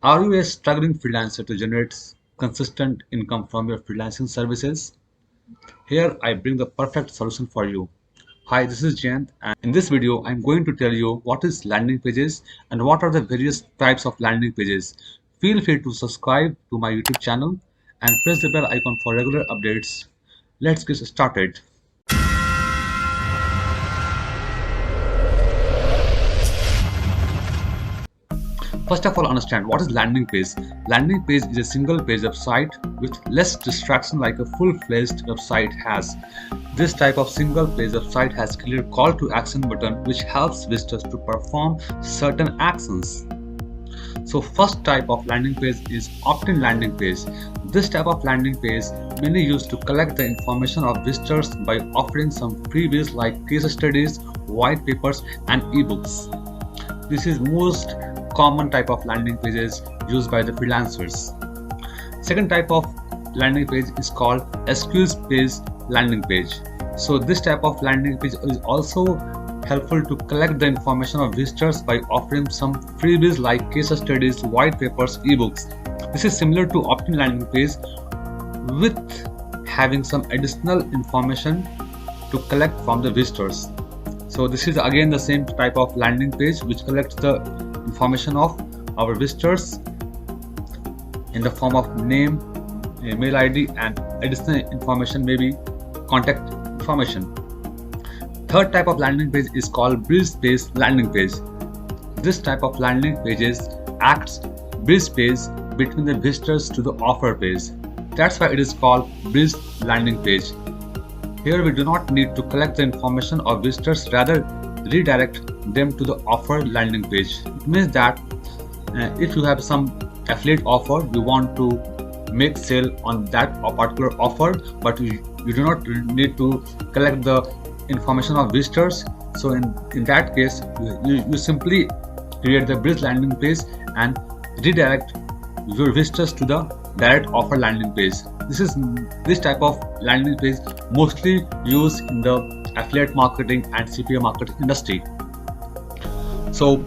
Are you a struggling freelancer to generate consistent income from your freelancing services? Here I bring the perfect solution for you. Hi, this is Jayant, and in this video I'm going to tell you what is landing pages and what are the various types of landing pages. Feel free to subscribe to my YouTube channel and press the bell icon for regular updates. Let's get started. First of all, understand what is landing page. Landing page is a single page website with less distraction like a full-fledged website has. This type of single page website has clear call to action button which helps visitors to perform certain actions. So first type of landing page is opt-in landing page. This type of landing page mainly used to collect the information of visitors by offering some freebies like case studies, white papers and ebooks. This is most common type of landing pages used by the freelancers. Second type of landing page is called excuse page landing page. So this type of landing page is also helpful to collect the information of visitors by offering some freebies like case studies, white papers, ebooks. This is similar to opt-in landing page with having some additional information to collect from the visitors. So this is again the same type of landing page which collects the information of our visitors in the form of name, email ID and additional information, maybe contact information. Third type of landing page is called bridge-based landing page. This type of landing pages acts bridge page between the visitors to the offer page. That's why it is called bridge landing page. Here we do not need to collect the information of visitors, rather redirect them to the offer landing page. It means that if you have some affiliate offer, you want to make sale on that particular offer, but you do not need to collect the information of visitors. So in that case, you simply create the bridge landing page and redirect your visitors to the direct offer landing page. This type of landing page mostly used in the affiliate marketing and CPA marketing industry. So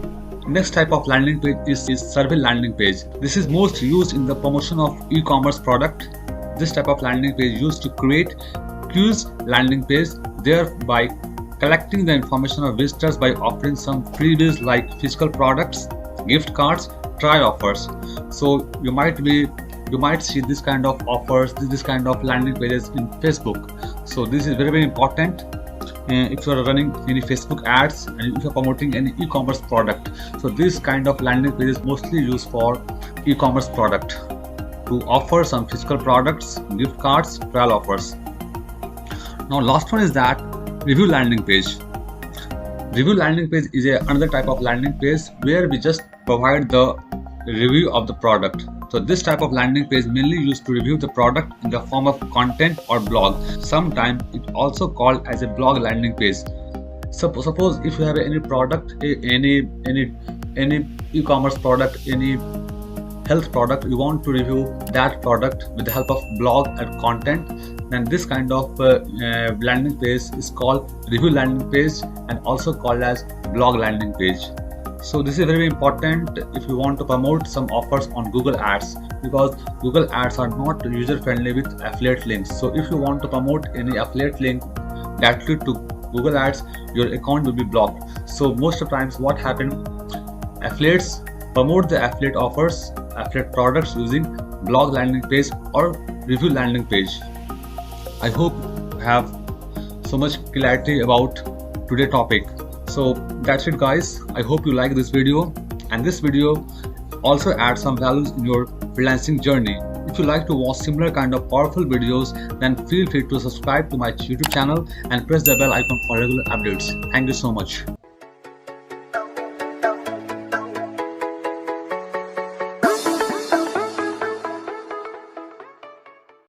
next type of landing page is survey landing page. This is most used in the promotion of e-commerce product. This type of landing page used to create quiz landing page, thereby collecting the information of visitors by offering some freebies like physical products, gift cards, trial offers. So you might see this kind of offers, this kind of landing pages in Facebook. So this is very important if you are running any Facebook ads and if you are promoting any e-commerce product. So this kind of landing page is mostly used for e-commerce product to offer some physical products, gift cards, trial offers. Now last one is that review landing page. Review landing page is another type of landing page where we just provide the review of the product. So this type of landing page mainly used to review the product in the form of content or blog. Sometimes it also called as a blog landing page. Suppose if you have any product, any e-commerce product, any health product, you want to review that product with the help of blog and content, then this kind of landing page is called review landing page and also called as blog landing page. So this is very important if you want to promote some offers on Google Ads, because Google Ads are not user friendly with affiliate links. So if you want to promote any affiliate link directly to Google Ads, your account will be blocked. So most of the times what happens, affiliates promote the affiliate offers, affiliate products using blog landing page or review landing page. I hope you have so much clarity about today's topic. So that's it guys, I hope you like this video, and this video also adds some values in your freelancing journey. If you like to watch similar kind of powerful videos, then feel free to subscribe to my YouTube channel and press the bell icon for regular updates. Thank you so much.